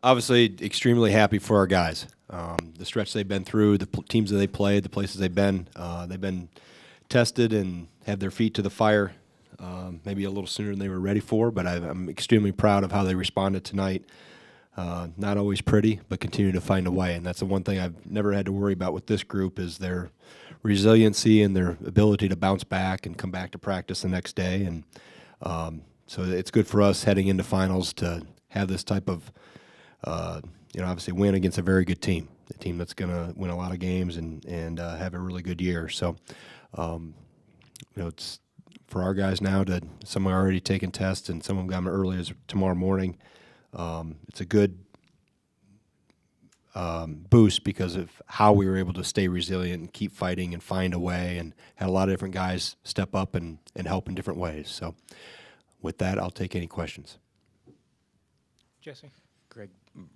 Obviously, extremely happy for our guys. The stretch they've been through, the teams that they played, the places they've been tested and have their feet to the fire. Maybe a little sooner than they were ready for, but I'm extremely proud of how they responded tonight. Not always pretty, but continue to find a way, and that's the one thing I've never had to worry about with this group is their resiliency and their ability to bounce back and come back to practice the next day. And so it's good for us heading into finals to have this type of, obviously win against a very good team, a team that's going to win a lot of games and have a really good year. So, it's for our guys now to some are already taking tests and some of them got them early as tomorrow morning. It's a good boost because of how we were able to stay resilient and keep fighting and find a way, and had a lot of different guys step up and help in different ways. So with that, I'll take any questions. Jesse. Greg,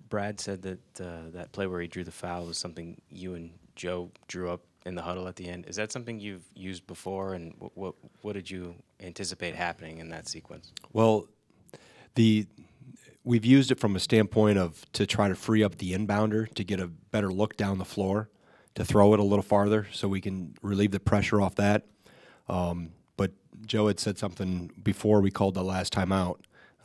Brad said that that play where he drew the foul was something you and Joe drew up in the huddle at the end. Is that something you've used before, and what did you anticipate happening in that sequence? Well, we've used it from a standpoint of to try to free up the inbounder to get a better look down the floor, to throw it a little farther so we can relieve the pressure off that. But Joe had said something before we called the last timeout.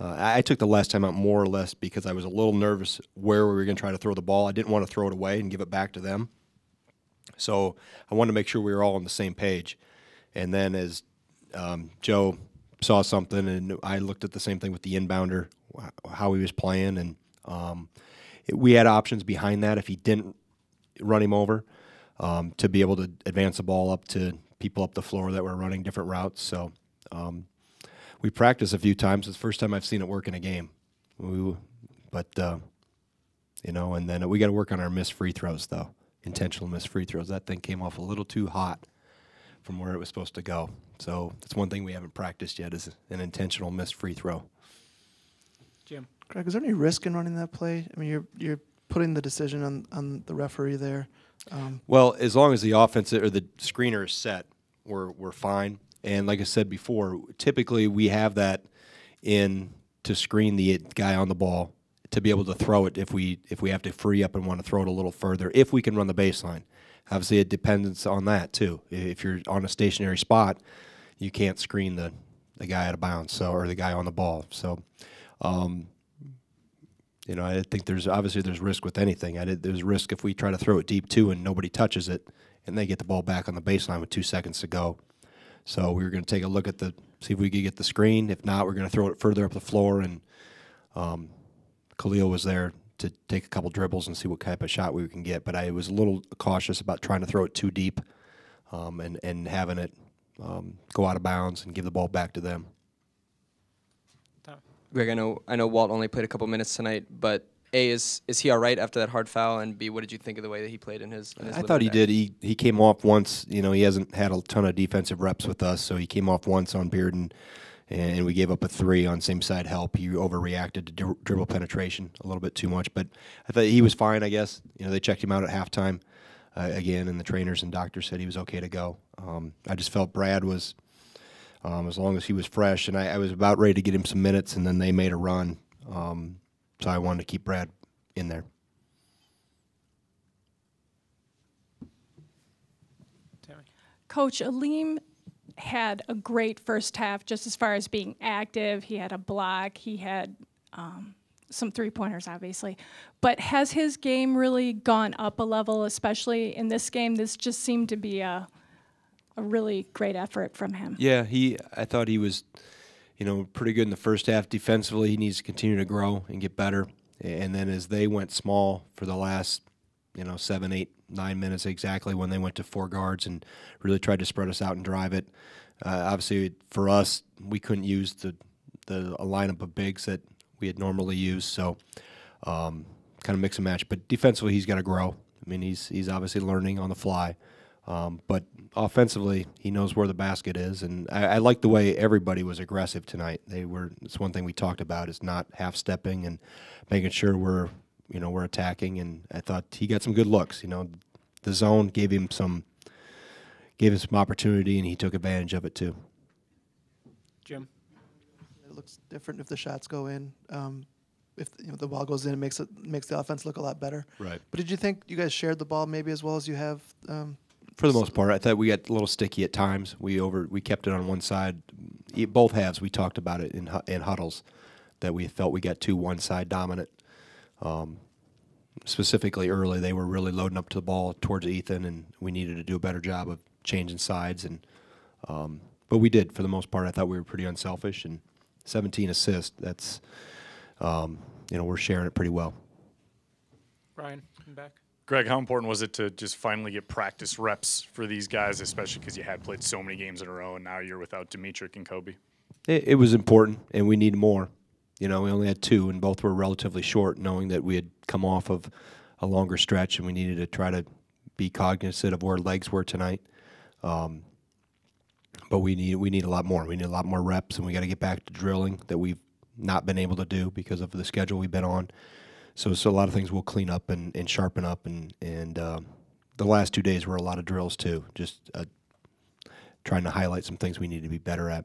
I took the last timeout more or less because I was a little nervous where we were going to try to throw the ball. I didn't want to throw it away and give it back to them. So I wanted to make sure we were all on the same page. And then as Joe saw something, and I looked at the same thing with the inbounder, how he was playing, and we had options behind that if he didn't run him over, to be able to advance the ball up to people up the floor that were running different routes. So we practiced a few times. It's the first time I've seen it work in a game. And then we got to work on our missed free throws, though, intentional missed free throws. That thing came off a little too hot from where it was supposed to go. So that's one thing we haven't practiced yet is an intentional missed free throw. Jim. Greg, is there any risk in running that play? I mean, you're putting the decision on the referee there. Well, as long as the offense or the screener is set, we're fine. And like I said before, typically we have that in to screen the guy on the ball to be able to throw it if we have to free up and want to throw it a little further, if we can run the baseline. Obviously, it depends on that too. If you're on a stationary spot, you can't screen the guy out of bounds, or the guy on the ball. So, I think there's risk with anything. There's risk if we try to throw it deep too and nobody touches it, and they get the ball back on the baseline with 2 seconds to go. So we were going to take a look at see if we could get the screen. If not, we're going to throw it further up the floor, and Khalil was there to take a couple dribbles and see what type of shot we can get. But I was a little cautious about trying to throw it too deep, and having it go out of bounds and give the ball back to them. Greg, I know Walt only played a couple minutes tonight, but A, is he all right after that hard foul? And B, what did you think of the way that he played in his I thought he did. He came off once. He hasn't had a ton of defensive reps with us, so he came off once on Bearden, and we gave up a 3 on same side help. He overreacted to dribble penetration a little bit too much, but I thought he was fine, I guess. They checked him out at halftime again, and the trainers and doctors said he was okay to go. I just felt Brad was, as long as he was fresh, and I was about ready to get him some minutes, and then they made a run. So I wanted to keep Brad in there. Coach, Aleem had a great first half just as far as being active. He had a block. He had some three-pointers, obviously. But has his game really gone up a level, especially in this game? This just seemed to be a really great effort from him. Yeah, I thought he was pretty good in the first half. Defensively, he needs to continue to grow and get better. And then as they went small for the last, 7, 8, 9 minutes exactly, when they went to 4 guards and really tried to spread us out and drive it. Obviously, for us, we couldn't use the lineup of bigs that we had normally used, so kind of mix and match. But defensively, he's got to grow. I mean, he's obviously learning on the fly. But offensively, he knows where the basket is, and I like the way everybody was aggressive tonight. It's one thing we talked about is not half-stepping and making sure we're attacking. And I thought he got some good looks. The zone gave him some opportunity, and he took advantage of it too. Jim. It looks different if the shots go in. if the ball goes in, it makes the offense look a lot better. Right. But did you think you guys shared the ball maybe as well as you have? For the most part, I thought we got a little sticky at times. We kept it on one side. Both halves, we talked about it in huddles, that we felt we got too one side dominant. Specifically early, they were really loading up to the ball towards Ethan, and we needed to do a better job of changing sides. And but we did for the most part. I thought we were pretty unselfish, and 17 assists. That's we're sharing it pretty well. Brian, come back. Greg, how important was it to just finally get practice reps for these guys, especially because you had played so many games in a row, and now you're without Dimitrik and Kobe? It was important, and we need more. We only had 2, and both were relatively short, knowing that we had come off of a longer stretch, and we needed to try to be cognizant of where legs were tonight. But we need a lot more. We need a lot more reps, and we got to get back to drilling that we've not been able to do because of the schedule we've been on. So a lot of things we'll clean up and sharpen up, and the last 2 days were a lot of drills too, just trying to highlight some things we need to be better at.